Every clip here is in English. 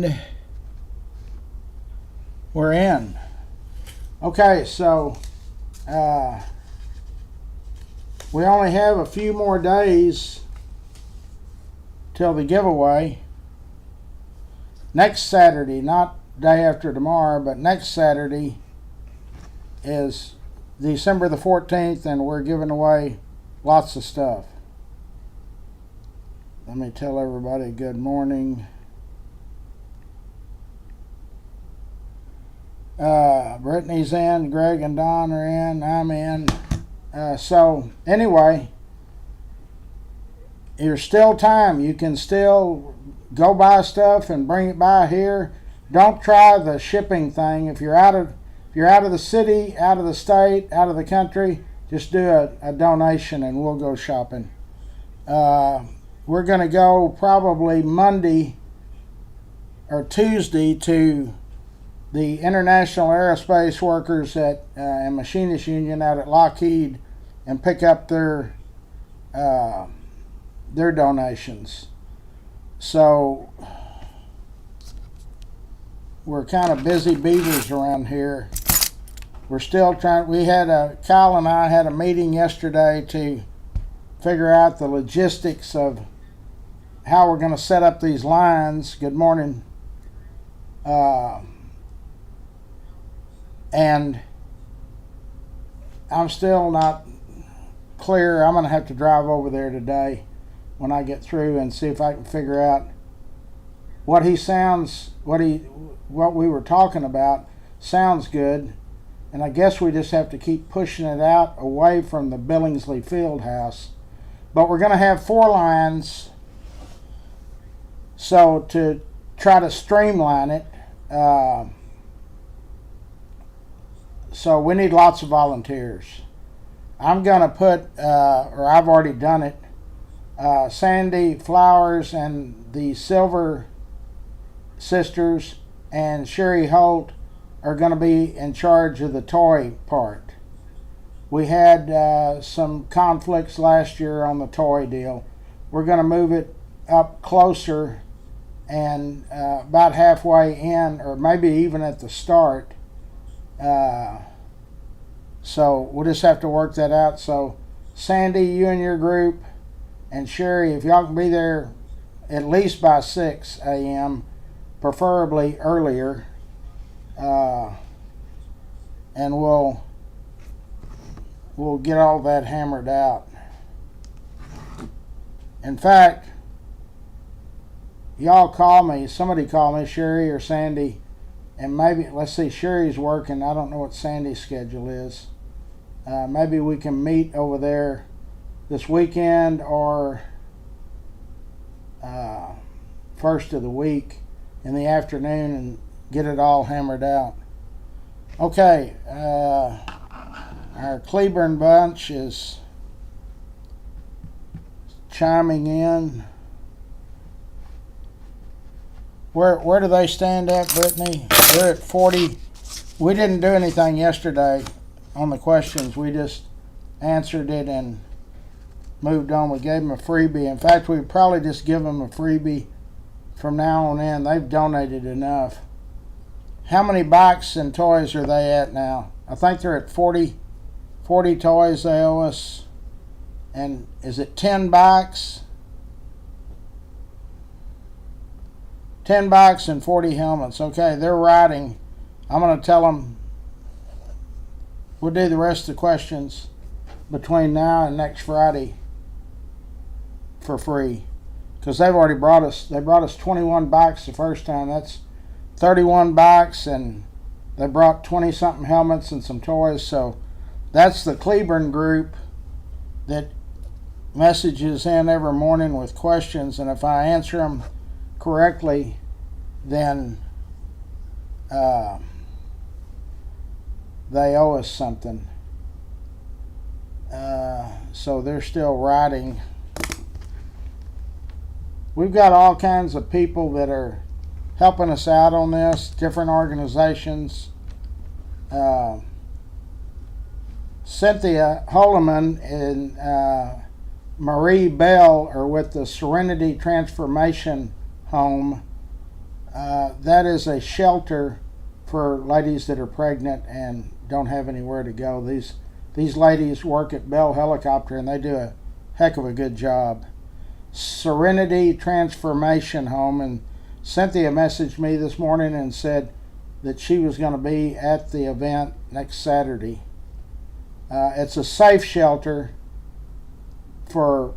And we're in. Okay, so we only have a few more days till the giveaway. Next Saturday, not day after tomorrow, but next Saturday is December the 14th, and we're giving away lots of stuff. Let me tell everybody good morning. Brittany's in, Greg and Don are in, I'm in. So anyway, there's still time. You can still go buy stuff and bring it by here. Don't try the shipping thing. If you're out of the city, out of the state, out of the country, just do a donation and we'll go shopping. We're going to go probably Monday or Tuesday to the International Aerospace Workers and Machinists Union out at Lockheed and pick up their donations. So we're kind of busy beavers around here. We're still trying. Kyle and I had a meeting yesterday to figure out the logistics of how we're going to set up these lines. Good morning. And I'm still not clear. I'm going to have to drive over there today when I get through and see if I can figure out what we were talking about sounds good. And I guess we just have to keep pushing it out away from the Billingsley Field House. But we're going to have 4 lines. So to try to streamline it, so we need lots of volunteers. I'm going to put, or I've already done it, Sandy Flowers and the Silver Sisters and Sherry Holt are going to be in charge of the toy part. We had some conflicts last year on the toy deal. We're going to move it up closer and about halfway in, or maybe even at the start. So we'll just have to work that out. So Sandy, you and your group, and Sherry, if y'all can be there at least by 6 a.m., preferably earlier, and we'll get all that hammered out. In fact, y'all call me, somebody call me, Sherry or Sandy, and maybe, let's see, Sherry's working. I don't know what Sandy's schedule is. Maybe we can meet over there this weekend or first of the week in the afternoon and get it all hammered out. Okay, our Cleburne bunch is chiming in. Where do they stand at, Brittany? They're at 40. We didn't do anything yesterday on the questions. We just answered it and moved on. We gave them a freebie. In fact, we probably just give them a freebie from now on in. They've donated enough. How many bikes and toys are they at now? I think they're at 40 toys they owe us. And is it 10 bikes? 10 bikes and 40 helmets. Okay, they're riding. I'm going to tell them we'll do the rest of the questions between now and next Friday for free. Because they've already brought us 21 bikes the first time. That's 31 bikes, and they brought 20-something helmets and some toys. So that's the Cleburne group that messages in every morning with questions, and if I answer them correctly, then they owe us something. So they're still riding. We've got all kinds of people that are helping us out on this, different organizations. Cynthia Holloman and Marie Bell are with the Serenity Transformation Home. That is a shelter for ladies that are pregnant and don't have anywhere to go. These ladies work at Bell Helicopter, and they do a heck of a good job. Serenity Transformation Home, and Cynthia messaged me this morning and said that she was going to be at the event next Saturday. It's a safe shelter for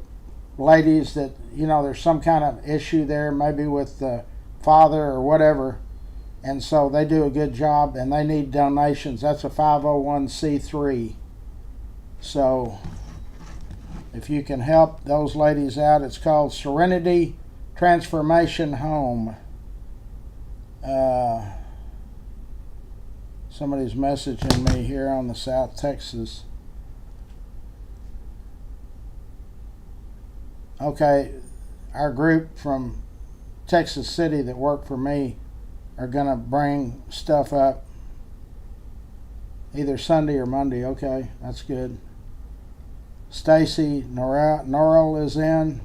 ladies that, there's some kind of issue there, maybe with the father or whatever, and so they do a good job, and they need donations. That's a 501c3. So if you can help those ladies out, it's called Serenity Transformation Home. Somebody's messaging me here on the South Texas. Okay, our group from Texas City that work for me are gonna bring stuff up either Sunday or Monday. Okay, that's good. Stacy Norrell is in.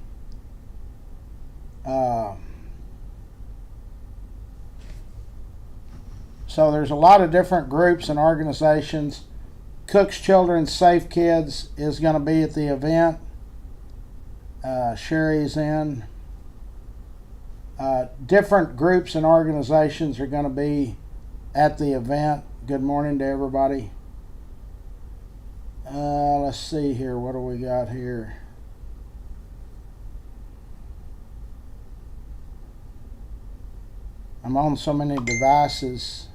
So there's a lot of different groups and organizations. Cook's Children's Safe Kids is going to be at the event. Sherry's in. Different groups and organizations are going to be at the event. Good morning to everybody. Let's see here. What do we got here? I'm on so many devices.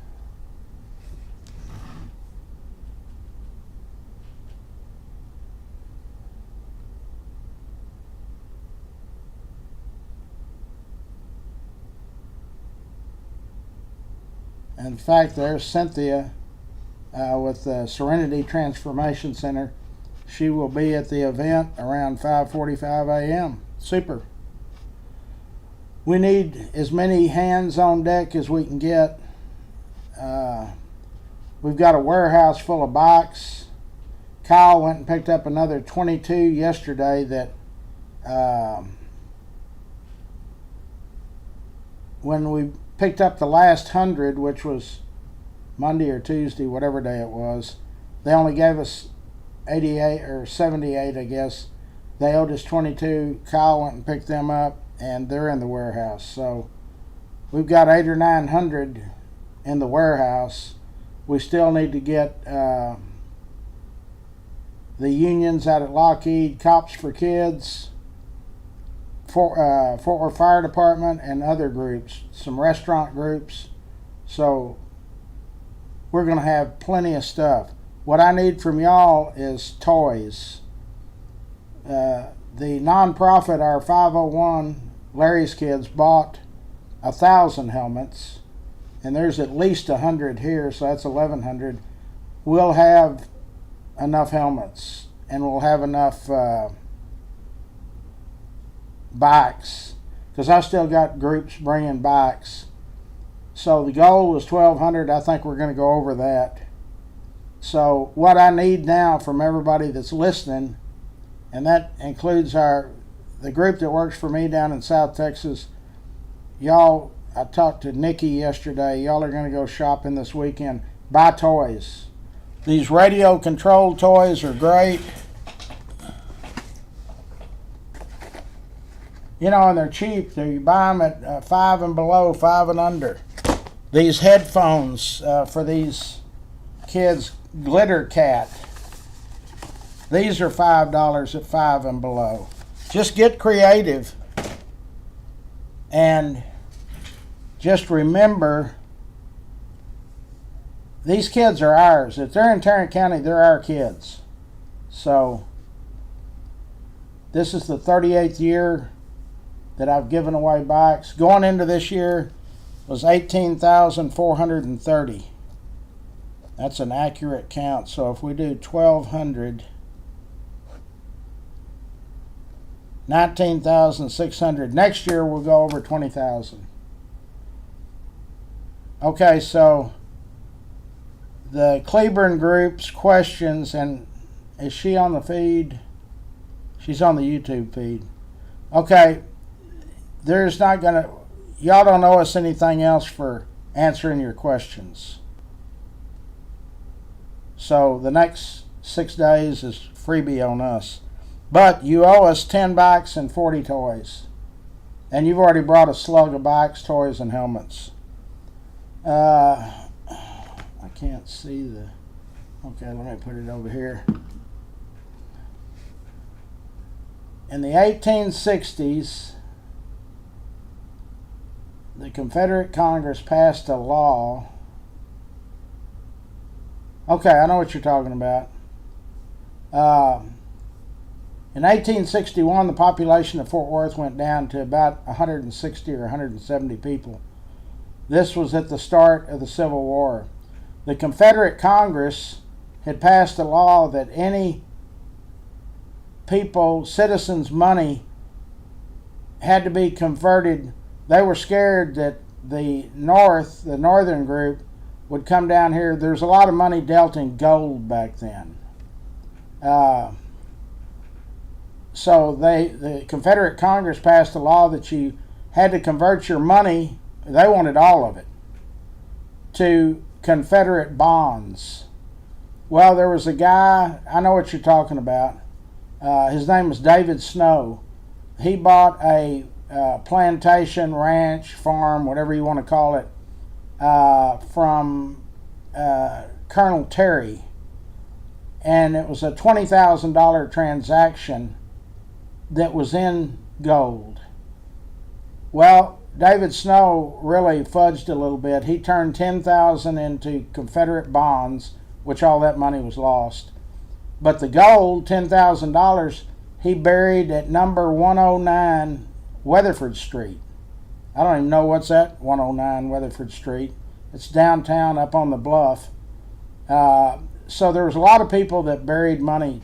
In fact, there's Cynthia with the Serenity Transformation Center. She will be at the event around 5:45 a.m. Super. We need as many hands on deck as we can get. We've got a warehouse full of bikes. Kyle went and picked up another 22 yesterday that when we picked up the last 100, which was Monday or Tuesday, whatever day it was, they only gave us 88 or 78, I guess. They owed us 22. Kyle went and picked them up, and they're in the warehouse. So we've got 800 or 900 in the warehouse. We still need to get the unions out at Lockheed, Cops for Kids, Fort Worth Fire Department, and other groups, some restaurant groups. So we're going to have plenty of stuff. What I need from y'all is toys. The nonprofit, our 501, Larry's Kids, bought 1,000 helmets, and there's at least 100 here, so that's 1,100. We'll have enough helmets, and we'll have enough bikes, because I still got groups bringing bikes. So the goal was 1,200. I think we're going to go over that. So what I need now from everybody that's listening, and that includes the group that works for me down in South Texas, y'all, I talked to Nikki yesterday. Y'all are going to go shopping this weekend. Buy toys. These radio controlled toys are great. And they're cheap. You buy them at 5 and below, 5 and under. These headphones for these kids, Glitter Cat. These are $5 at 5 and below. Just get creative. And just remember, these kids are ours. If they're in Tarrant County, they're our kids. So this is the 38th year that I've given away bikes. Going into this year was 18,430. That's an accurate count. So if we do 1,200, 19,600. Next year we'll go over 20,000. Okay, so the Cleburne Group's questions, and is she on the feed? She's on the YouTube feed. Okay, there's not gonna, y'all don't owe us anything else for answering your questions. So the next 6 days is freebie on us. But you owe us 10 bikes and 40 toys. And you've already brought a slug of bikes, toys, and helmets. I can't see the... Okay, let me put it over here. In the 1860s, the Confederate Congress passed a law. Okay, I know what you're talking about. In 1861, the population of Fort Worth went down to about 160 or 170 people. This was at the start of the Civil War. The Confederate Congress had passed a law that any citizens' money had to be converted. They were scared that the northern group, would come down here. There's a lot of money dealt in gold back then. So the Confederate Congress passed a law that you had to convert your money, they wanted all of it, to Confederate bonds. Well, there was a guy, I know what you're talking about. His name was David Snow. He bought a plantation, ranch, farm, whatever you want to call it, from Colonel Terry. And it was a $20,000 transaction that was in gold. Well, David Snow really fudged a little bit. He turned $10,000 into Confederate bonds, which all that money was lost. But the gold, $10,000, he buried at number 109 Weatherford Street. I don't even know what's that, 109 Weatherford Street. It's downtown up on the bluff. So there was a lot of people that buried money.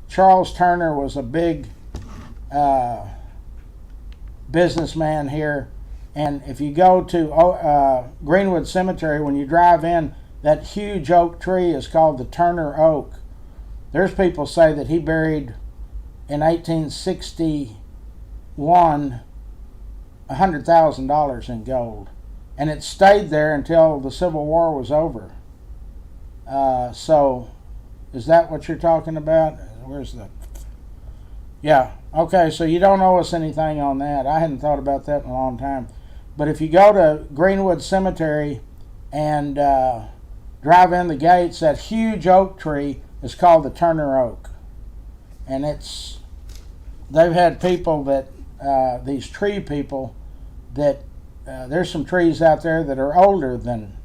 Charles Turner was a big businessman here. And if you go to Greenwood Cemetery, when you drive in, that huge oak tree is called the Turner Oak. There's people say that he buried in 1861 $100,000 in gold. And it stayed there until the Civil War was over. So, is that what you're talking about? Where's the... Yeah, okay, so you don't owe us anything on that. I hadn't thought about that in a long time. But if you go to Greenwood Cemetery and drive in the gates, that huge oak tree is called the Turner Oak. And they've had people that, these tree people, that there's some trees out there that are older than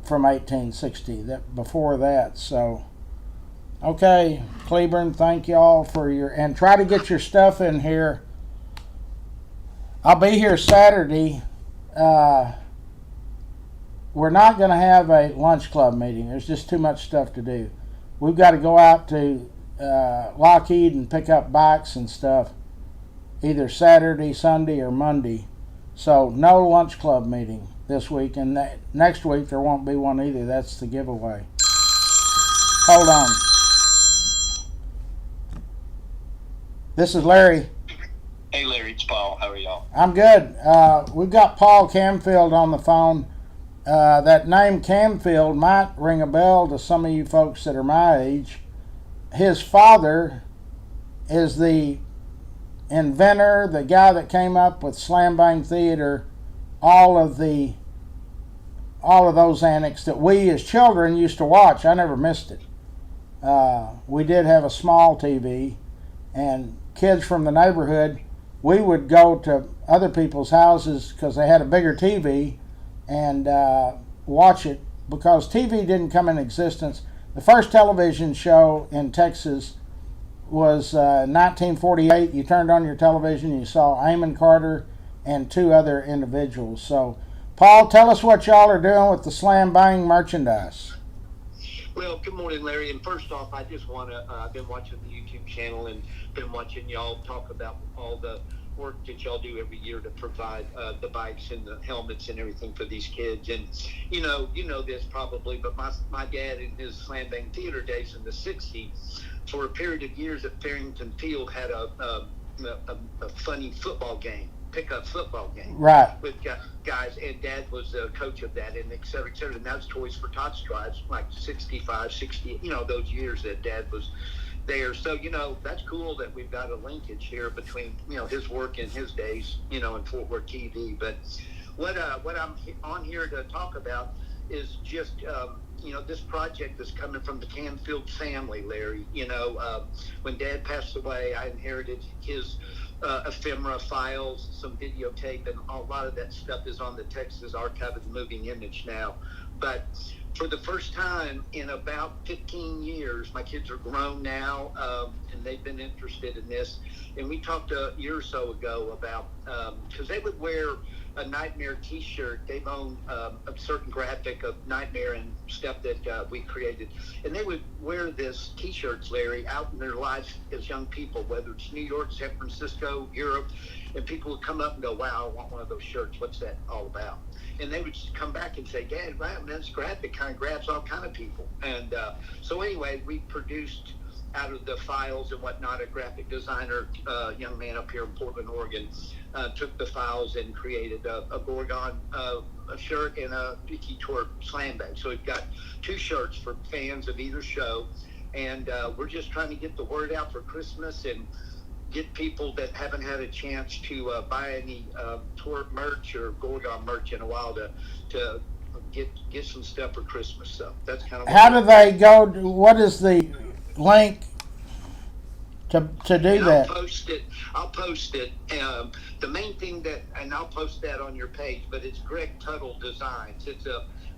from 1860, that before that. So, okay, Cleburne, thank y'all for and try to get your stuff in here. I'll be here Saturday. We're not going to have a lunch club meeting. There's just too much stuff to do. We've got to go out to Lockheed and pick up bikes and stuff either Saturday, Sunday, or Monday. So no lunch club meeting this week, and next week there won't be one either. That's the giveaway. Hold on. This is Larry. Hey Larry, it's Paul. How are y'all? I'm good. We've got Paul Camfield on the phone. That name Camfield might ring a bell to some of you folks that are my age. His father is the inventor, the guy that came up with Slam Bang Theater, all of those antics that we as children used to watch. I never missed it. We did have a small TV, and kids from the neighborhood, we would go to other people's houses because they had a bigger TV and watch it, because TV didn't come in existence. The first television show in Texas was 1948. You turned on your television, you saw Amon Carter and two other individuals. So, Paul, tell us what y'all are doing with the Slam Bang merchandise. Well, good morning, Larry. And first off, I just want to, I've been watching the YouTube channel and been watching y'all talk about all the work that y'all do every year to provide the bikes and the helmets and everything for these kids. And you know this probably, but my dad in his Slam Bang Theater days in the 60s, for a period of years at Farrington Field, had a funny football game. pickup football game Right. with guys, and Dad was the coach of that, and et cetera, et cetera. And that's Toys for Tots drives, like 65, 60, those years that Dad was there. So, that's cool that we've got a linkage here between, his work and his days, in Fort Worth TV. But what I'm on here to talk about is just, this project is coming from the Canfield family, Larry. When Dad passed away, I inherited his ephemera files, some videotape, and a lot of that stuff is on the Texas Archive of the Moving Image now. But for the first time in about 15 years, my kids are grown now, and they've been interested in this. And we talked a year or so ago about, because they would wear a Nightmare t-shirt. They've owned a certain graphic of Nightmare and stuff that we created. And they would wear this t-shirts, Larry, out in their lives as young people, whether it's New York, San Francisco, Europe. And people would come up and go, wow, I want one of those shirts. What's that all about? And they would just come back and say, Dad, wow, man, this graphic kind of grabs all kind of people. And so anyway, we produced out of the files and whatnot, a graphic designer, young man up here in Portland, Oregon, took the files and created a Gorgon a shirt and a Tiki Torp slam bag. So we've got 2 shirts for fans of either show. And we're just trying to get the word out for Christmas and get people that haven't had a chance to buy any Torp merch or Gorgon merch in a while to get some stuff for Christmas. So that's kind of How do they go? What is the link to do and that? I'll post it. The main thing and I'll post that on your page, but it's Greg Tuttle Designs.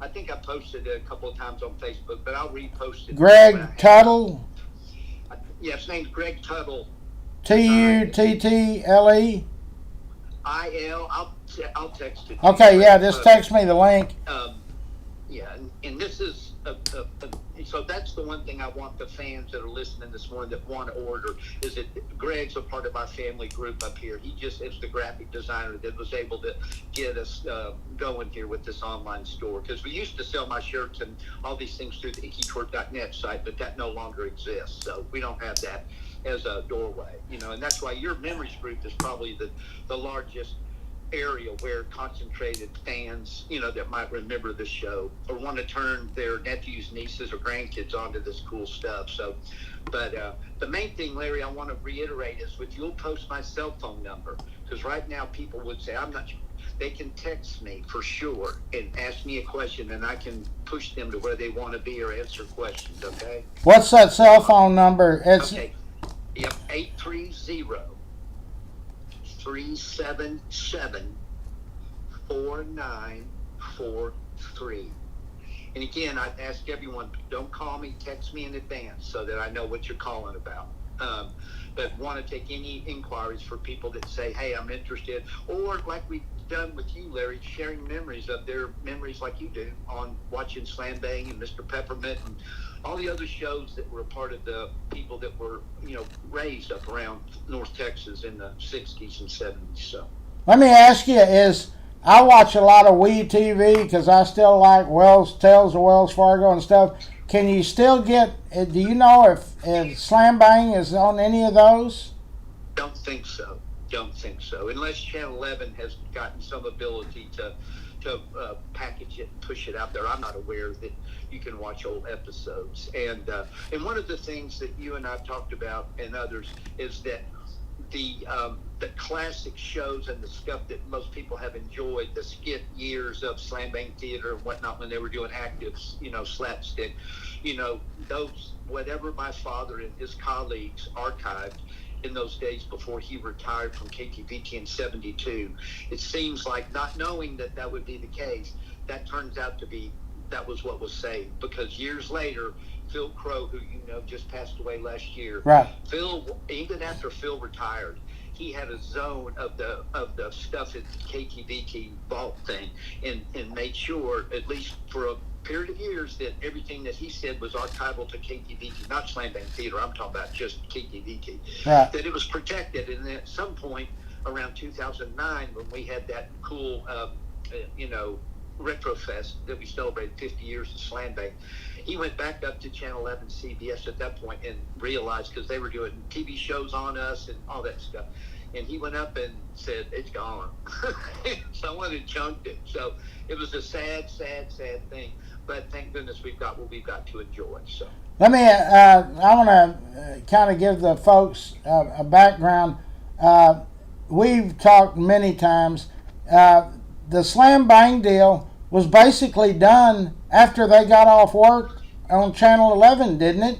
I think I posted it a couple of times on Facebook, but I'll repost it. Greg Tuttle? Yeah, his name's Greg Tuttle. Tuttle? I'll text it. Okay, yeah, just text me the link. Yeah, and this is so that's the one thing I want the fans that are listening this morning that want to order is that Greg's a part of our family group up here. He just is the graphic designer that was able to get us going here with this online store, because we used to sell my shirts and all these things through the IckyTorp.net site, but that no longer exists, so we don't have that as a doorway, and that's why your memories group is probably the largest area where concentrated fans, that might remember the show or want to turn their nephews, nieces, or grandkids onto this cool stuff. So, but the main thing, Larry, I want to reiterate is you'll post my cell phone number, because right now people would say, I'm not sure. They can text me for sure and ask me a question, and I can push them to where they want to be or answer questions, okay? What's that cell phone number? It's Okay. Yep, 830-377-4943. And again, I ask everyone, don't call me, text me in advance so that I know what you're calling about. But want to take any inquiries for people that say, hey, I'm interested, or like we've done with you, Larry, sharing memories of their memories like you do on watching Slam Bang and Mr. Peppermint and all the other shows that were a part of the people that were, raised up around North Texas in the 60s and 70s. So let me ask you, I watch a lot of Wii TV because I still like Tales of Wells Fargo and stuff. Can you still get, do you know if Slam Bang is on any of those? Don't think so. Unless Channel 11 has gotten some ability to package it and push it out there. I'm not aware that you can watch old episodes. And one of the things that you and I've talked about and others is that the classic shows and the stuff that most people have enjoyed, the skit years of Slam Bang Theater and whatnot when they were doing active, slapstick, those, whatever my father and his colleagues archived in those days before he retired from KTVT in 72, it seems like, not knowing that would be the case, that turns out to be, that was what was saved, because years later, Phil Crow, who just passed away last year, right. Phil, even after Phil retired, he had a zone of the stuff at KTVT vault thing, and made sure, at least for a period of years, that everything that he said was archival to KTVT, not Slam Bang Theater, I'm talking about just KTVT, right. that it was protected. And then at some point around 2009, when we had that cool, Retrofest that we celebrated 50 years of Slam Bang, he went back up to Channel 11 CBS at that point and realized, because they were doing TV shows on us and all that stuff, and he went up and said, "It's gone." Someone had chunked it. So it was a sad thing. But thank goodness we've got what we've got to enjoy. So Let me, I want to kind of give the folks a background. We've talked many times. The Slam Bang deal was basically done after they got off work on Channel 11, didn't it?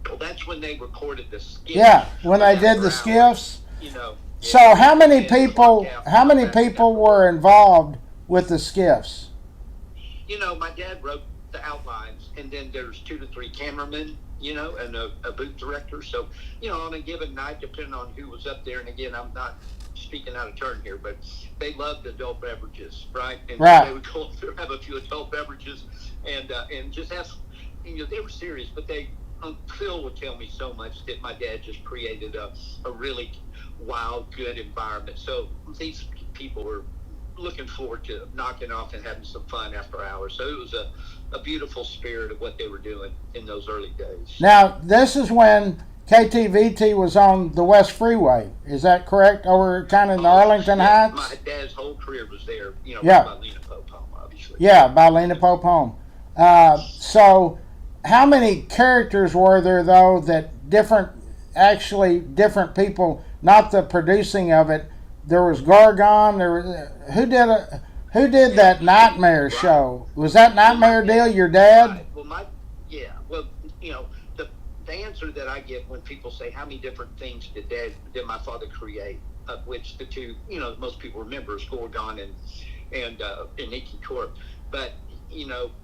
well, that's when they recorded the skiffs. Yeah, when they did the skiffs. So how many people were involved with the skiffs? My dad wrote the outlines, and then there's 2 to 3 cameramen, and a booth director. So, on a given night, depending on who was up there, and again, I'm not speaking out of turn here, but they loved adult beverages, right? And right. They would go up there, have a few adult beverages, and just have, they were serious, but Phil would tell me so much that my dad just created a really wild, good environment. So these people were looking forward to knocking off and having some fun after hours. So it was a beautiful spirit of what they were doing in those early days. Now, this is when KTVT was on the West Freeway. Is that correct? Over kind of in the Arlington Heights? My dad's whole career was there, yeah. By Lena Pope Home, obviously. Yeah, by Lena Pope Home. So how many characters were there, though, that different people, not the producing of it? There was Gargon. There was who did that Nightmare show? Was that Nightmare deal your dad? Right. Well, the answer that I get when people say how many different things did my father create, of which the two most people remember is Gorgon and Nicky Torp. But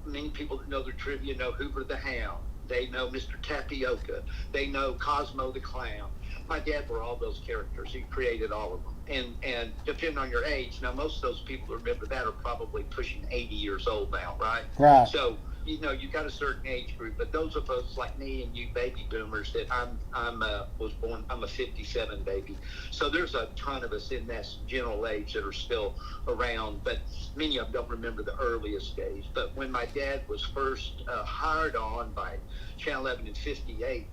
many people that know their trivia know Hoover the Hound. They know Mr. Tapioca. They know Cosmo the Clown. My dad were all those characters. He created all of them. And depending on your age, now most of those people who remember that are probably pushing 80 years old now, right? Right. So, you've got a certain age group, but those of us like me and you baby boomers that I'm a 57 baby. So there's a ton of us in that general age that are still around, but many of them don't remember the earliest days. But when my dad was first hired on by Channel 11 in 57,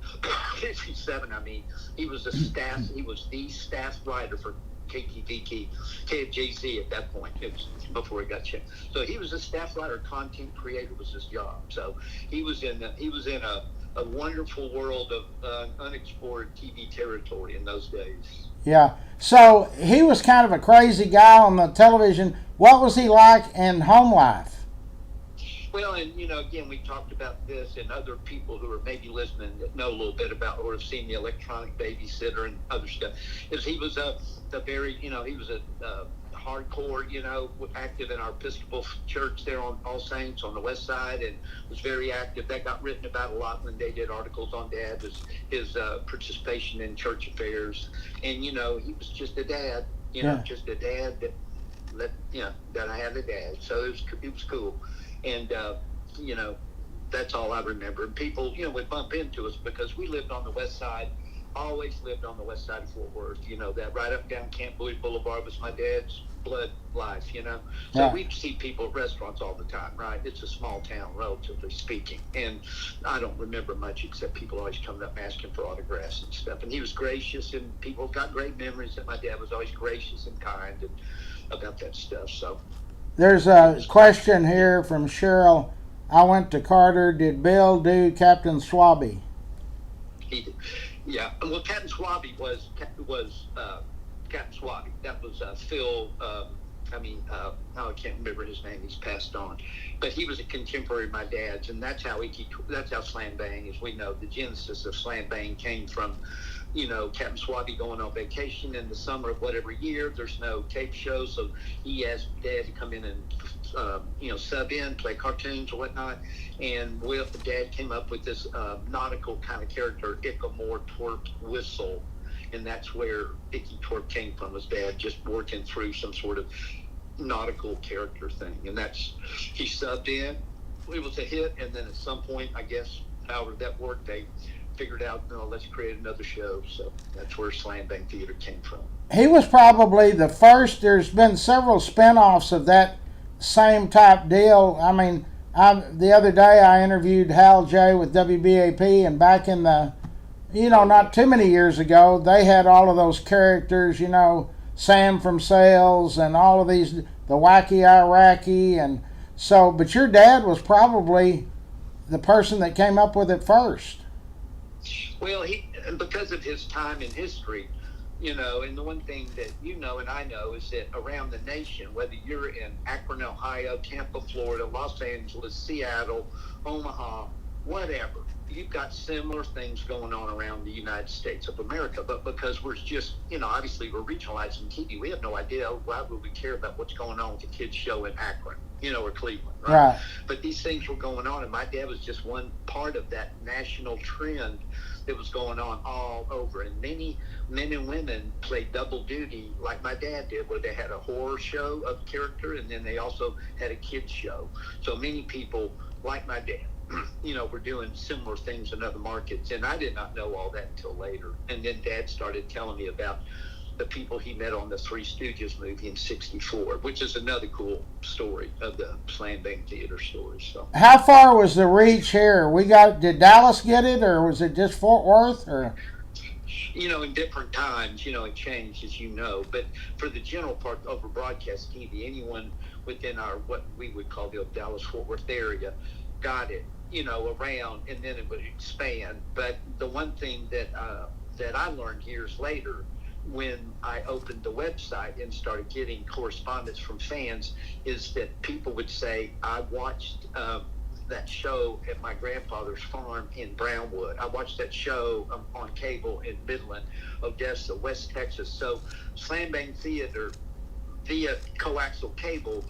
he was the staff writer for KFJZ at that point. It was before he got checked. So he was a staff writer, content creator was his job. So he was in a wonderful world of unexplored TV territory in those days. Yeah. So he was kind of a crazy guy on the television. What was he like in home life? Well, and again, we talked about this, and other people who are maybe listening that know a little bit about or have seen the Electronic Babysitter and other stuff, is he was a hardcore, active in our Episcopal church there on All Saints on the west side, and was very active. That got written about a lot when they did articles on Dad, his participation in church affairs. And, he was just a dad, just a dad that I had a dad. So it was cool. And, that's all I remember. And people, would bump into us because we lived on the west side, always lived on the west side of Fort Worth. That right up down Camp Bowie Boulevard was my dad's blood life, So yeah. We'd see people at restaurants all the time, right? It's a small town, relatively speaking. And I don't remember much except people always coming up asking for autographs and stuff. And he was gracious, and people got great memories that my dad was always gracious and kind and about that stuff. So there's a question here from Cheryl. I went to Carter. Did Bill do Captain Swabby? He did. Yeah. Well, Captain Swabby was Captain Swabby. That was Phil. I can't remember his name. He's passed on, but he was a contemporary of my dad's, and that's how Slam Bang, as we know, the genesis of Slam Bang came from. Captain Swabby going on vacation in the summer of whatever year. There's no tape show, so he asked Dad to come in and sub in, play cartoons or whatnot. And Dad came up with this nautical kind of character, Ickamore Torp Whistle, and that's where Icky Torp came from. His dad just working through some sort of nautical character thing, and he subbed in. It was a hit, and then at some point, I guess, however that worked, they figured out, let's create another show. So that's where Slam Bang Theater came from. He was probably the first. There's been several spin-offs of that same type deal. The other day I interviewed Hal J with WBAP, and back in the not too many years ago, they had all of those characters, Sam from Sales and all of these, the wacky Iraqi, and so. But your dad was probably the person that came up with it first. Well, because of his time in history, and the one thing that and I know is that around the nation, whether you're in Akron, Ohio, Tampa, Florida, Los Angeles, Seattle, Omaha, whatever, you've got similar things going on around the United States of America. But because we're just, obviously we're regionalizing TV, we have no idea why would we care about what's going on with the kids show in Akron, or Cleveland, right? But these things were going on, and my dad was just one part of that national trend that was going on all over. And many men and women played double duty like my dad did, where they had a horror show of character and then they also had a kids show. So many people like my dad, were doing similar things in other markets. And I did not know all that until later. And then Dad started telling me about the people he met on the Three Stooges movie in '64, which is another cool story of the Slam Bang Theater story. So, how far was the reach here? Did Dallas get it, or was it just Fort Worth, or? In different times, it changed, as you know. But for the general part over broadcast TV, anyone within our what we would call the Dallas Fort Worth area got it, around, and then it would expand. But the one thing that I learned years later, when I opened the website and started getting correspondence from fans, is that people would say, I watched that show at my grandfather's farm in Brownwood. I watched that show on cable in Midland, Odessa, West Texas. So Slam Bang Theater via coaxial cable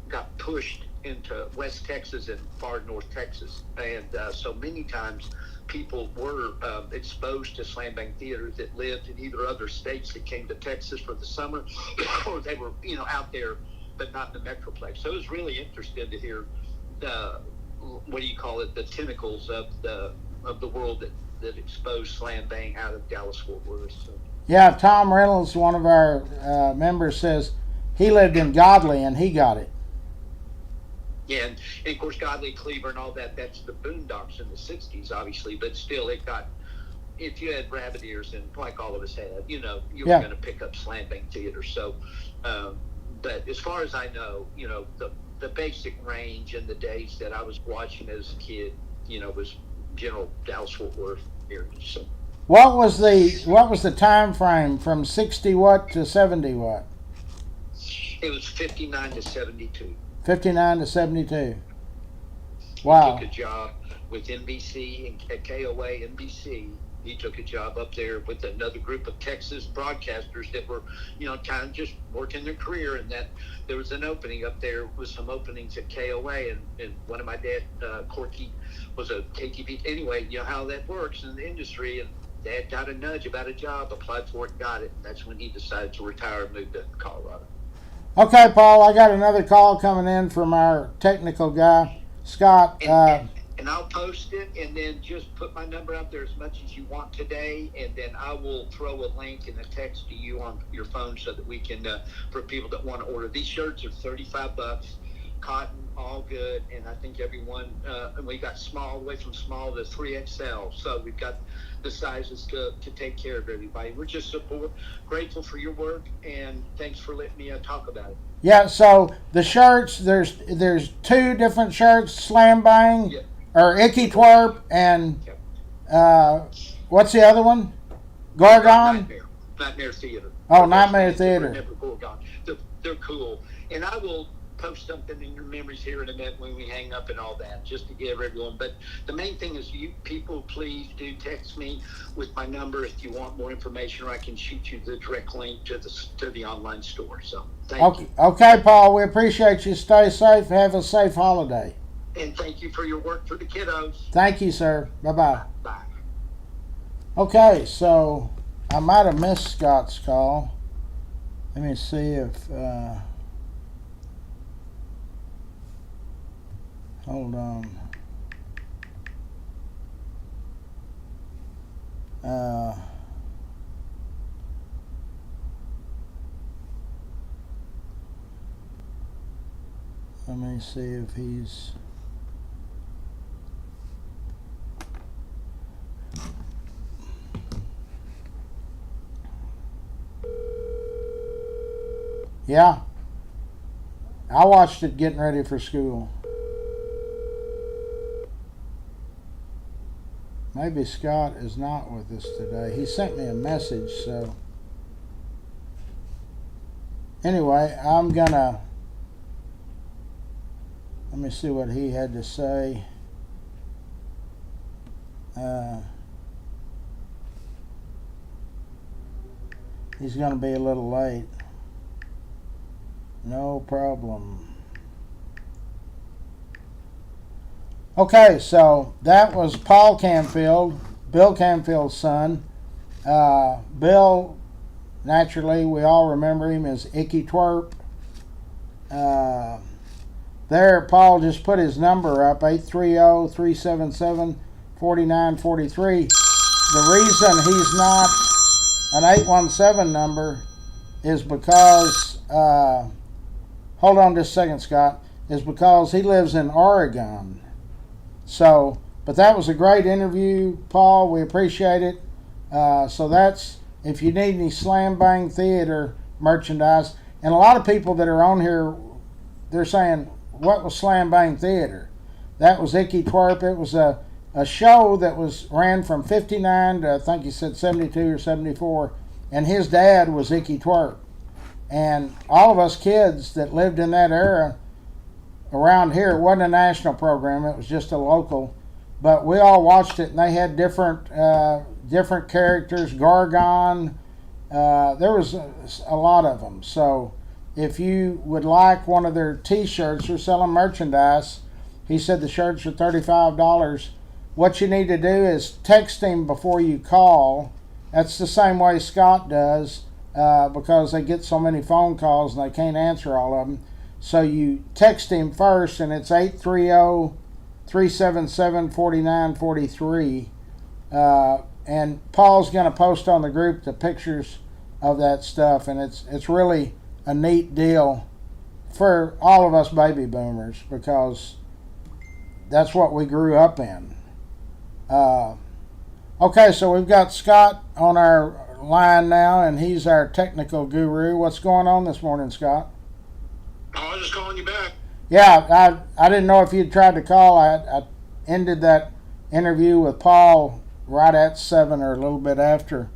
got pushed into West Texas and far North Texas. And so many times people were exposed to Slam Bang Theater that lived in either other states that came to Texas for the summer, or they were, out there, but not in the Metroplex. So it was really interesting to hear the tentacles of the world that exposed Slam Bang out of Dallas Fort Worth. So. Yeah, Tom Reynolds, one of our members, says he lived in Godley and he got it. Yeah, and of course, Godley, Cleveland, all that's the Boondocks in the '60s, obviously, but still, if you had rabbit ears, and like all of us had, you were going to pick up Slam Bang Theater. So, but as far as I know, the basic range in the days that I was watching as a kid, was general Dallas Fort Worth area. So, what was the time frame from 60 what to 70 what? It was 59 to 72. 59 to 72. Wow. He took a job with NBC and at KOA NBC. He took a job up there with another group of Texas broadcasters that were, kind of just working their career, and that there was an opening up there with some openings at KOA, and one of my dad, Corky, was a KTV. Anyway, how that works in the industry, and Dad got a nudge about a job, applied for it, got it, and that's when he decided to retire and move to Colorado. Okay, Paul, I got another call coming in from our technical guy, Scott. And I'll post it, and then just put my number out there as much as you want today, and then I will throw a link and a text to you on your phone so that we can, for people that want to order. These shirts are $35, cotton, all good, and I think everyone, and we got small, all the way from small to 3XL, so we've got the sizes to take care of everybody. We're just grateful for your work, and thanks for letting me talk about it. Yeah, so the shirts, there's two different shirts, Slam Bang, yeah. Or Icky Twerp, and what's the other one? Gorgon? Nightmare Theater. Oh, Nightmare Theater. Never Gorgon. They're cool. And I will post something in your memories here in a minute when we hang up and all that, just to give everyone. But the main thing is, you people, please do text me with my number if you want more information, or I can shoot you the direct link to the online store. So thank you. Okay, Paul, we appreciate you. Stay safe. Have a safe holiday. And thank you for your work for the kiddos. Thank you, sir. Bye-bye. Bye. Okay, so I might have missed Scott's call. Let me see if... hold on. Let me see if he's... Yeah. I watched it getting ready for school. Maybe Scott is not with us today. He sent me a message, so anyway, I'm gonna let me see what he had to say. He's gonna be a little late. No problem. Okay, so that was Paul Canfield, Bill Canfield's son. Bill, naturally, we all remember him as Icky Twerp. There, Paul just put his number up, 830-377-4943. The reason he's not an 817 number is because, hold on just a second, Scott, is because he lives in Oregon. So, but that was a great interview, Paul. We appreciate it. So that's, if you need any Slam Bang Theater merchandise, and a lot of people that are on here, they're saying, what was Slam Bang Theater? That was Icky Twerp. It was a show that ran from 59 to, I think he said 72 or 74, and his dad was Icky Twerp. And all of us kids that lived in that era around here, it wasn't a national program, it was just a local, but we all watched it, and they had different characters. Gargon, there was a lot of them. So if you would like one of their t-shirts, they're selling merchandise. He said the shirts are $35. What you need to do is text him before you call. That's the same way Scott does, because they get so many phone calls and they can't answer all of them. So you text him first, and it's 830-377-4943. And Paul's going to post on the group the pictures of that stuff, and it's really a neat deal for all of us baby boomers, because that's what we grew up in. Okay, so we've got Scott on our line now, and he's our technical guru. What's going on this morning, Scott? I was just calling you back. Yeah, I didn't know if you'd tried to call. I ended that interview with Paul right at 7 or a little bit after.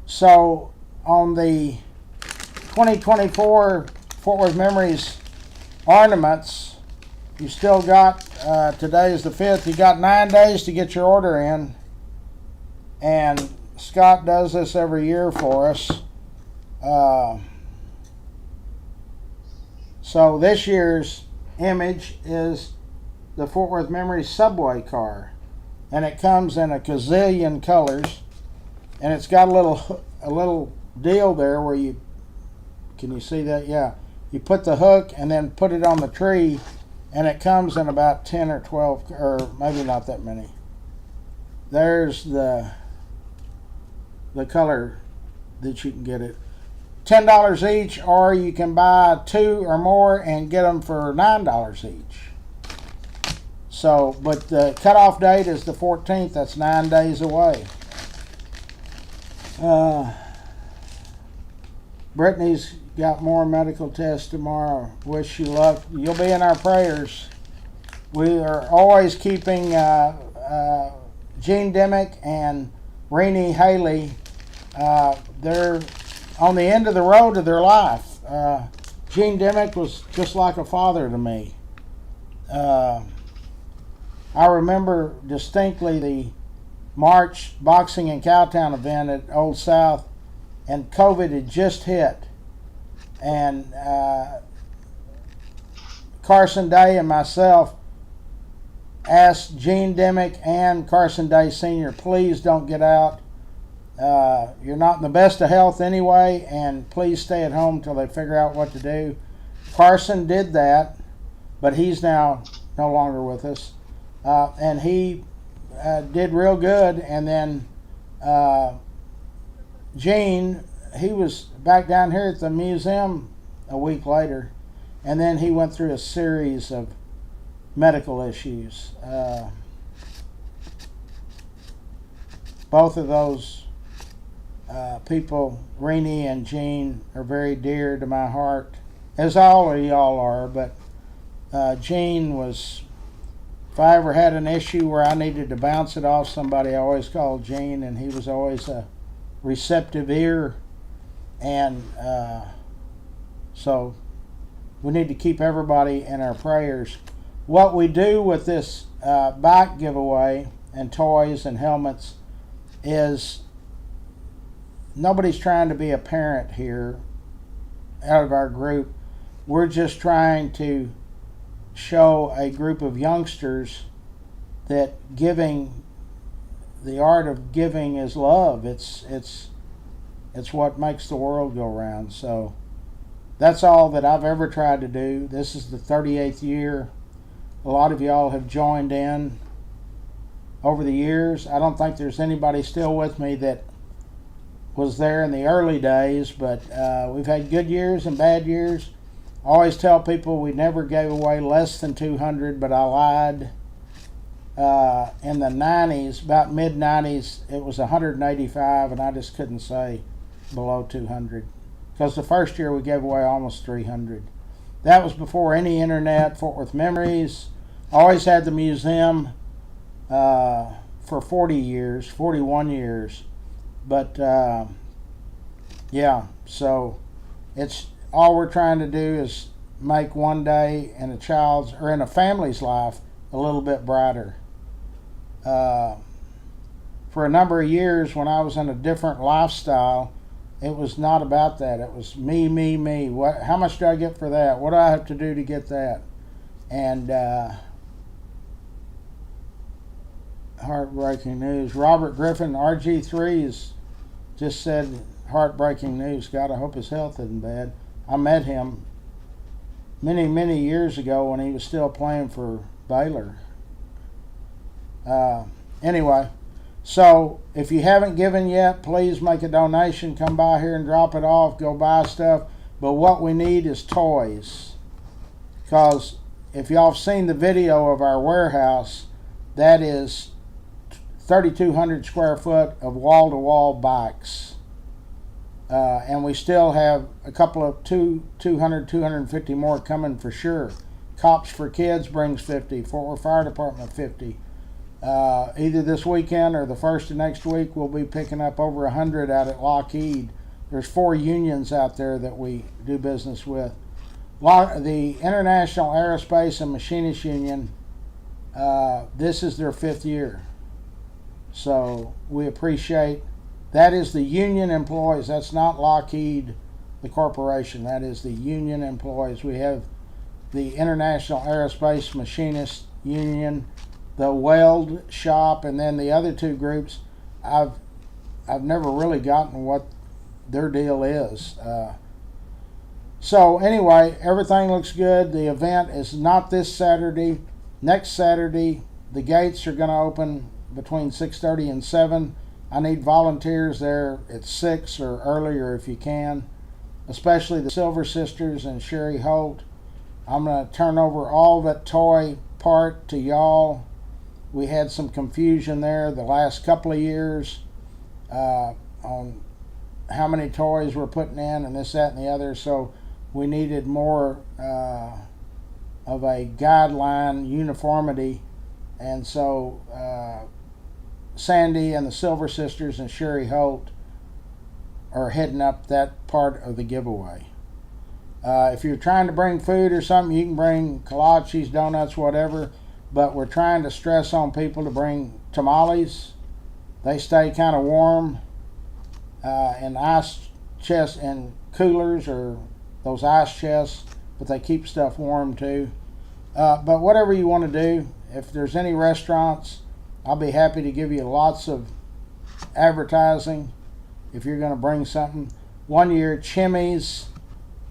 So on the 2024 Fort Worth Memories ornaments, you still got, today is the 5th, you got 9 days to get your order in. And Scott does this every year for us. So this year's image is the Fort Worth Memories subway car, and it comes in a gazillion colors, and it's got a little deal there where you can you see that? Yeah, you put the hook and then put it on the tree, and it comes in about 10 or 12, or maybe not that many. There's the color that you can get it. $10 each, or you can buy 2 or more and get them for $9 each. So, but the cutoff date is the 14th. That's 9 days away. Brittany's got more medical tests tomorrow. Wish you luck. You'll be in our prayers. We are always keeping Gene Dimick and Renee Haley. They're on the end of the road of their life. Gene Dimick was just like a father to me. I remember distinctly the March Boxing in Cowtown event at Old South, and COVID had just hit. And Carson Day and myself asked Gene Dimick and Carson Day Sr., please don't get out. You're not in the best of health anyway, and please stay at home till they figure out what to do. Carson did that, but he's now no longer with us. And he did real good. And then Gene, he was back down here at the museum a week later, and then he went through a series of medical issues. Both of those people, Renee and Jean, are very dear to my heart, as all of y'all are. But Jean was, if I ever had an issue where I needed to bounce it off somebody, I always called Gene, and he was always a receptive ear. And so we need to keep everybody in our prayers. What we do with this bike giveaway and toys and helmets is, nobody's trying to be a parent here out of our group. We're just trying to show a group of youngsters that giving, the art of giving, is love. It's what makes the world go round. So that's all that I've ever tried to do. This is the 38th year. A lot of y'all have joined in over the years. I don't think there's anybody still with me that was there in the early days, but we've had good years and bad years. I always tell people we never gave away less than 200, but I lied. In the 90s, about mid-90s, it was 185, and I just couldn't say below 200. Because the first year we gave away almost 300. That was before any internet, Fort Worth Memories. I always had the museum for 41 years. But yeah, so it's all we're trying to do is make one day in a child's or in a family's life a little bit brighter. For a number of years, when I was in a different lifestyle, it was not about that. It was me, me, me. What? How much do I get for that? What do I have to do to get that? And heartbreaking news. Robert Griffin, RG3's just said heartbreaking news. God, I hope his health isn't bad. I met him many, many years ago when he was still playing for Baylor. Anyway, so if you haven't given yet, please make a donation. Come by here and drop it off. Go buy stuff. But what we need is toys. Because if y'all have seen the video of our warehouse, that is 3,200 square foot of wall-to-wall bikes. And we still have a couple of 250 more coming for sure. Cops for Kids brings 50. Fort Worth Fire Department 50. Either this weekend or the first of next week, we'll be picking up over 100 out at Lockheed. There's 4 unions out there that we do business with. The International Aerospace and Machinists Union, this is their 5th year. So we appreciate, that is the union employees. That's not Lockheed, the corporation. That is the union employees. We have the International Aerospace Machinists Union, the Weld Shop, and then the other 2 groups. I've never really gotten what their deal is. So anyway, everything looks good. The event is not this Saturday. Next Saturday, the gates are going to open between 6:30 and 7. I need volunteers there at 6 or earlier if you can, especially the Silver Sisters and Sherry Holt. I'm going to turn over all that toy part to y'all. We had some confusion there the last couple of years on how many toys we're putting in and this, that, and the other. So we needed more of a guideline uniformity. And so Sandy and the Silver Sisters and Sherry Holt are heading up that part of the giveaway. If you're trying to bring food or something, you can bring kolaches, donuts, whatever. But we're trying to stress on people to bring tamales. They stay kind of warm in ice chests and coolers or those ice chests, but they keep stuff warm too. But whatever you want to do, if there's any restaurants, I'll be happy to give you lots of advertising if you're going to bring something. One year, Chimmy's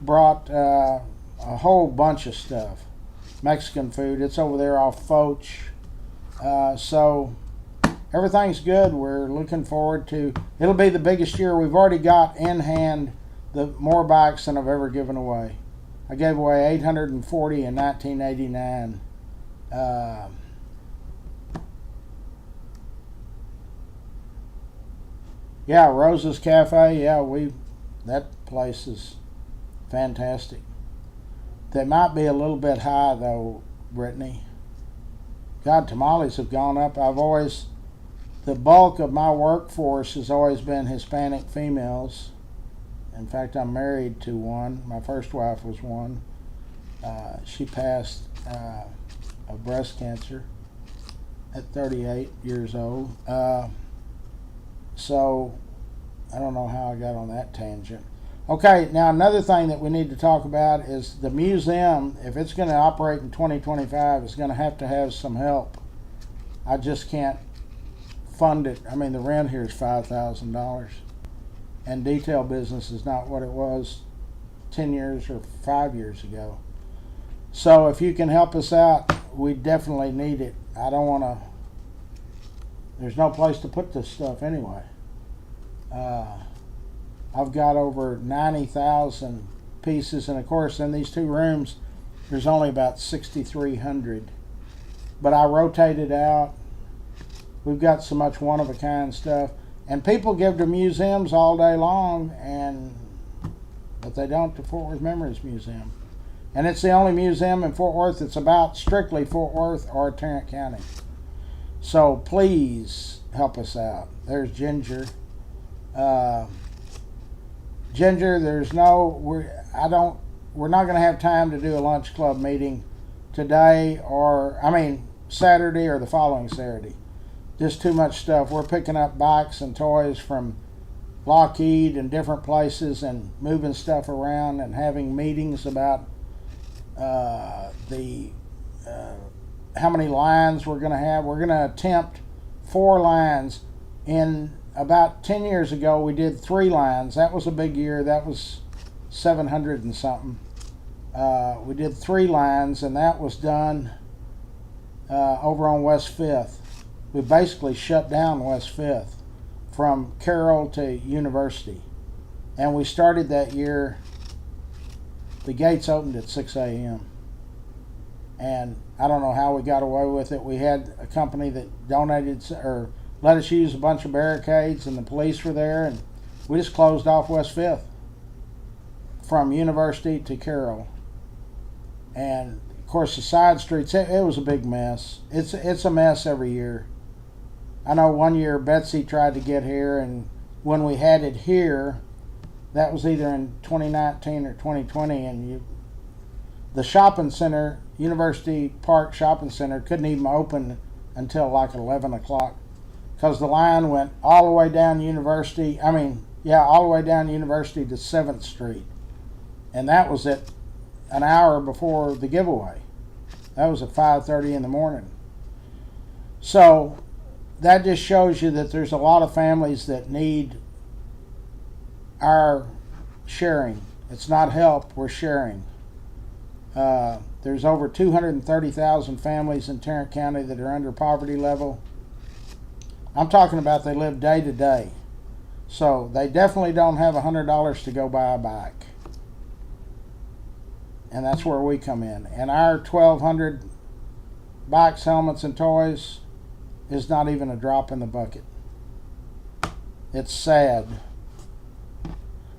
brought a whole bunch of stuff. Mexican food. It's over there off Foch. So everything's good. We're looking forward to, it'll be the biggest year. We've already got in hand more bikes than I've ever given away. I gave away 840 in 1989. Yeah, Rosa's Cafe. Yeah, that place is fantastic. They might be a little bit high though, Brittany. God, tamales have gone up. The bulk of my workforce has always been Hispanic females. In fact, I'm married to one. My first wife was one. She passed of breast cancer at 38 years old. So I don't know how I got on that tangent. Okay, now another thing that we need to talk about is the museum. If it's going to operate in 2025, it's going to have some help. I just can't fund it. I mean, the rent here is $5,000, and detail business is not what it was 10 years or 5 years ago. So if you can help us out, we definitely need it. I don't want to. There's no place to put this stuff anyway. I've got over 90,000 pieces, and of course in these 2 rooms there's only about 6,300. But I rotate it out. We've got so much one-of-a-kind stuff, and people give to museums all day long, but they don't to Fort Worth Memories Museum. And it's the only museum in Fort Worth that's about strictly Fort Worth or Tarrant County. So please help us out. There's Ginger. Ginger, we're not going to have time to do a lunch club meeting today Saturday or the following Saturday. Just too much stuff. We're picking up bikes and toys from Lockheed and different places and moving stuff around and having meetings about how many lines we're going to have. We're going to attempt 4 lines. In about 10 years ago, we did 3 lines. That was a big year. That was 700 and something. We did 3 lines, and that was done over on West 5th. We basically shut down West 5th from Carroll to University. And we started that year, the gates opened at 6 a.m. And I don't know how we got away with it. We had a company that donated or let us use a bunch of barricades, and the police were there, and we just closed off West 5th from University to Carroll. And of course the side streets, it was a big mess. It's a mess every year. I know one year Betsy tried to get here, and when we had it here, that was either in 2019 or 2020, and the shopping center, University Park Shopping Center, couldn't even open until like 11 o'clock because the line went all the way down University. All the way down University to 7th Street. And that was at an hour before the giveaway. That was at 5:30 in the morning. So that just shows you that there's a lot of families that need our sharing. It's not help, we're sharing. There's over 230,000 families in Tarrant County that are under poverty level. I'm talking about they live day to day. So they definitely don't have $100 to go buy a bike. And that's where we come in. And our 1,200 bikes, helmets, and toys is not even a drop in the bucket. It's sad.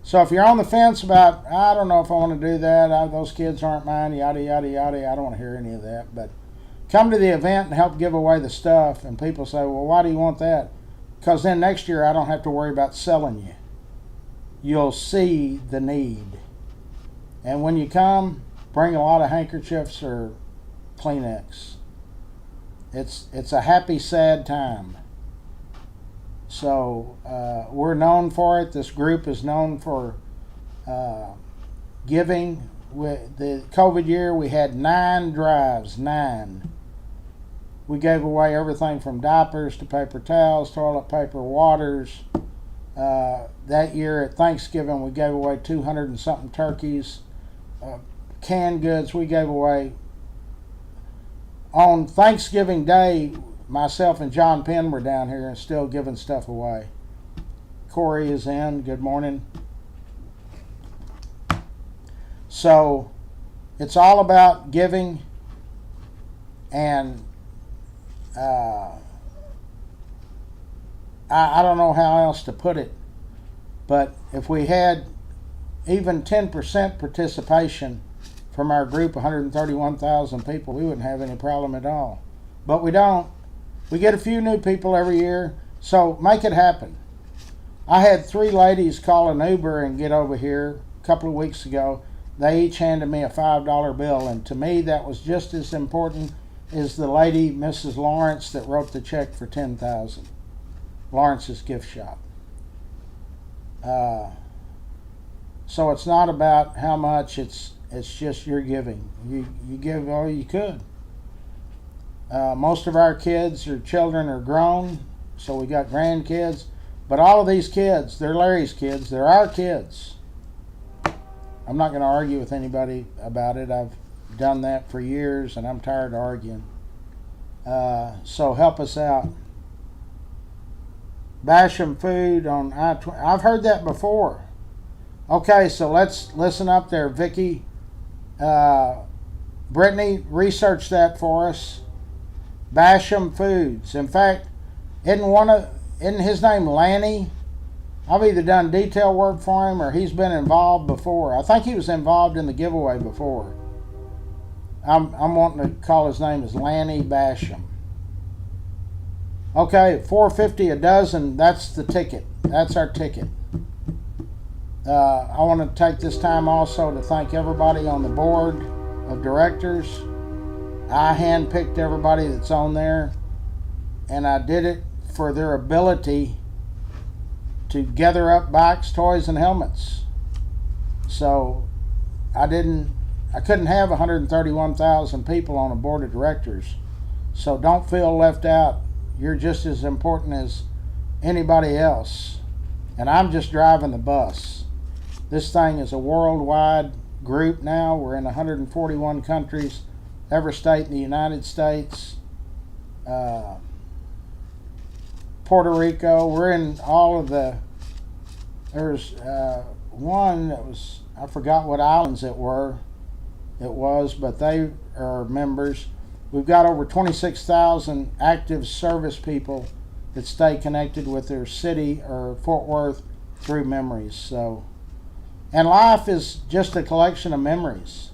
So if you're on the fence about, I don't know if I want to do that, those kids aren't mine, yada, yada, yada, I don't want to hear any of that. But come to the event and help give away the stuff. And people say, well, why do you want that? Because then next year I don't have to worry about selling you. You'll see the need. And when you come, bring a lot of handkerchiefs or Kleenex. It's a happy, sad time. So we're known for it. This group is known for giving. With the COVID year, we had 9 drives, 9. We gave away everything from diapers to paper towels, toilet paper, waters. That year at Thanksgiving, we gave away 200 and something turkeys. Canned goods, we gave away. On Thanksgiving Day, myself and John Penn were down here and still giving stuff away. Corey is in. Good morning. So it's all about giving I don't know how else to put it, but if we had even 10% participation from our group, 131,000 people, we wouldn't have any problem at all. But we don't. We get a few new people every year, so make it happen. I had 3 ladies call an Uber and get over here a couple of weeks ago. They each handed me a $5 bill, and to me that was just as important as the lady, Mrs. Lawrence, that wrote the check for $10,000. Lawrence's Gift Shop. So it's not about how much, it's just your giving. You give all you could. Most of our kids or children are grown, so we got grandkids. But all of these kids, they're Larry's kids, they're our kids. I'm not going to argue with anybody about it. I've done that for years and I'm tired of arguing. So help us out. Basham Food on I-20. I've heard that before. Okay, so let's listen up there, Vicky. Brittany, research that for us. Basham Foods. In fact, isn't his name Lanny? I've either done detail work for him or he's been involved before. I think he was involved in the giveaway before. I'm wanting to call his name as Lanny Basham. Okay, $4.50 a dozen. That's the ticket. That's our ticket. I want to take this time also to thank everybody on the board of directors. I handpicked everybody that's on there, and I did it for their ability to gather up bikes, toys, and helmets. So I couldn't have 131,000 people on a board of directors. So don't feel left out. You're just as important as anybody else. And I'm just driving the bus. This thing is a worldwide group now. We're in 141 countries, every state in the United States, Puerto Rico. We're in all of there's one that was, I forgot what islands it was, but they are members. We've got over 26,000 active service people that stay connected with their city or Fort Worth through memories. So, and life is just a collection of memories.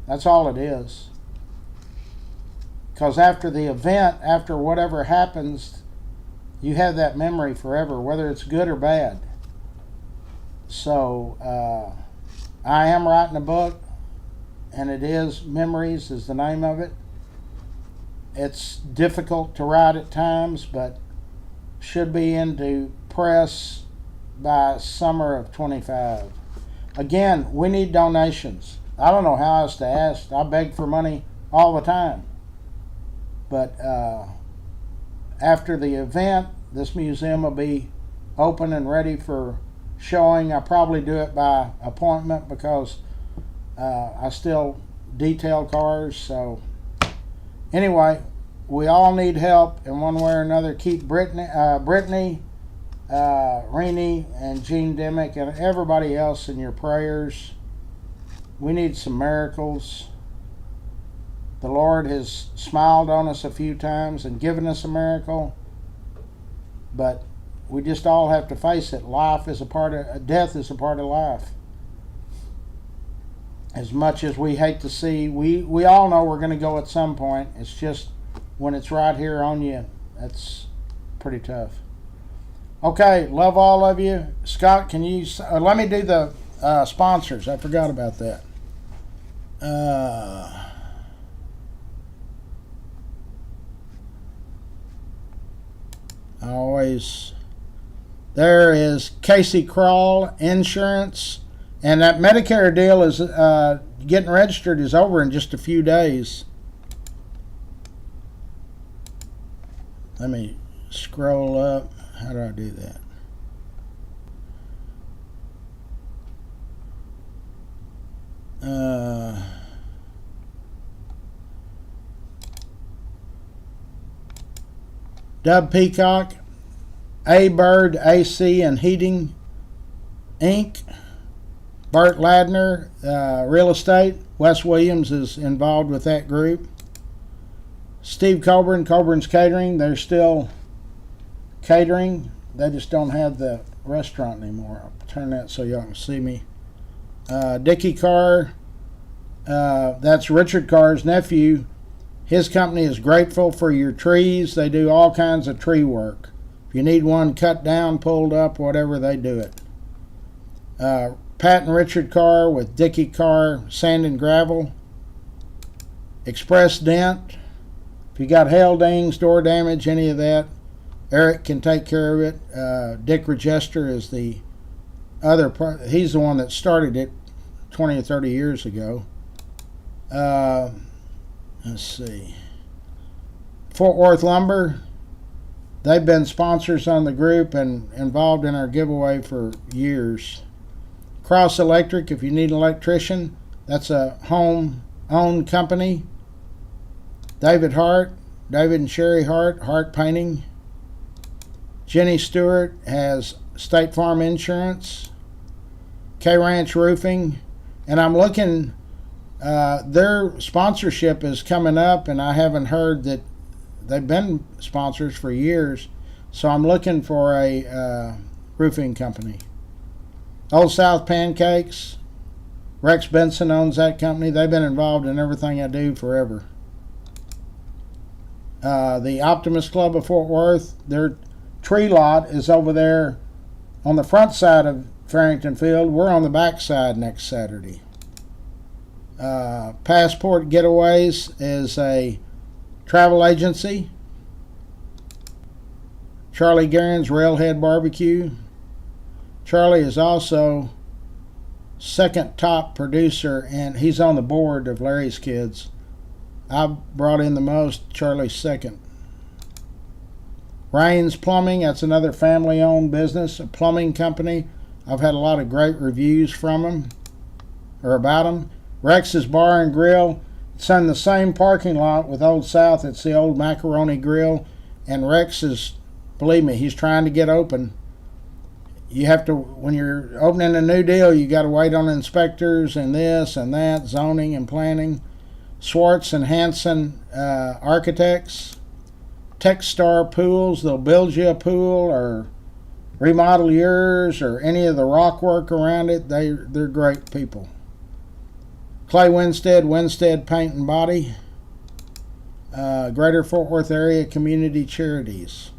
That's all it is. Because after the event, after whatever happens, you have that memory forever, whether it's good or bad. So, I am writing a book, and it is Memories is the name of it. It's difficult to write at times, but should be into press by summer of 25. Again, we need donations. I don't know how else to ask. I beg for money all the time. But after the event, this museum will be open and ready for showing. I probably do it by appointment because I still detail cars. So anyway, we all need help in one way or another. Keep Brittany, Renee, and Gene Dimick, and everybody else in your prayers. We need some miracles. The Lord has smiled on us a few times and given us a miracle, but we just all have to face it. Death is a part of life. As much as we hate to see, we all know we're going to go at some point. It's just when it's right here on you, that's pretty tough. Okay, love all of you. Scott, can you let me do the sponsors? I forgot about that. There is Casey Crawl Insurance, and that Medicare deal is getting registered is over in just a few days. Let me scroll up. How do I do that? Dub Peacock, A Bird AC and Heating Inc., Burt Ladner, Real Estate. Wes Williams is involved with that group. Steve Coburn, Coburn's Catering, they're still Catering. They just don't have the restaurant anymore. I'll turn that so y'all can see me. Dickie Carr. That's Richard Carr's nephew. His company is Grateful for Your Trees. They do all kinds of tree work. If you need one cut down, pulled up, whatever, they do it. Pat and Richard Carr with Dickie Carr Sand and Gravel. Express Dent. If you got hail, dings, door damage, any of that, Eric can take care of it. Dick Regester is the other part. He's the one that started it 20 or 30 years ago. Let's see. Fort Worth Lumber. They've been sponsors on the group and involved in our giveaway for years. Cross Electric, if you need an electrician, that's a home-owned company. David Hart, David and Sherry Hart, Hart Painting. Jenny Stewart has State Farm Insurance. K-Ranch Roofing. And I'm looking, their sponsorship is coming up, and I haven't heard that they've been sponsors for years. So I'm looking for a roofing company. Old South Pancakes. Rex Benson owns that company. They've been involved in everything I do forever. The Optimist Club of Fort Worth, their tree lot is over there on the front side of Farrington Field. We're on the back side next Saturday. Passport Getaways is a travel agency. Charlie Guerin's Railhead Barbecue. Charlie is also second top producer, and he's on the board of Larry's Kids. I've brought in the most, Charlie's second. Raines Plumbing, that's another family-owned business, a plumbing company. I've had a lot of great reviews from them, or about them. Rex's Bar and Grill, it's in the same parking lot with Old South. It's the old Macaroni Grill, and Rex is, believe me, he's trying to get open. You have to, when you're opening a new deal, you got to wait on inspectors and this and that, zoning and planning. Swartz and Hanson Architects. Techstar Pools, they'll build you a pool or remodel yours or any of the rock work around it. They're great people. Clay Winstead, Winstead Paint and Body. Greater Fort Worth Area Community Charities.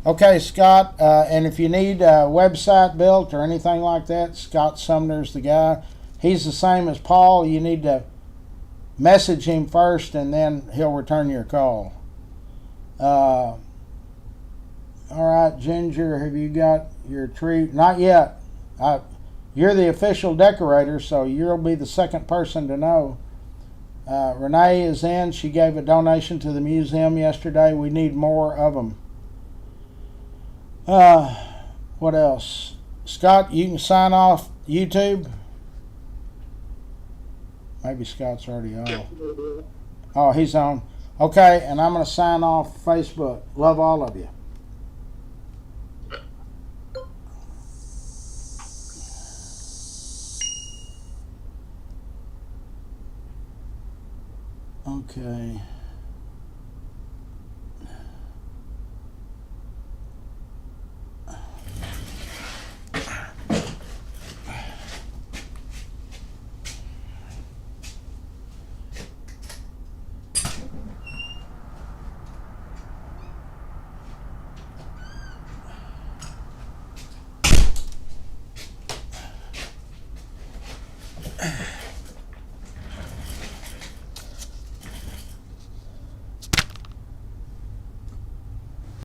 Okay, Scott, and if you need a website built or anything like that, Scott Sumner's the guy. He's the same as Paul. You need to message him first, and then he'll return your call. All right, Ginger, have you got your tree? Not yet. You're the official decorator, so you'll be the second person to know. Renee is in. She gave a donation to the museum yesterday. We need more of them. What else? Scott, you can sign off YouTube. Maybe Scott's already on. Oh, he's on. Okay, and I'm going to sign off Facebook. Love all of you. Okay.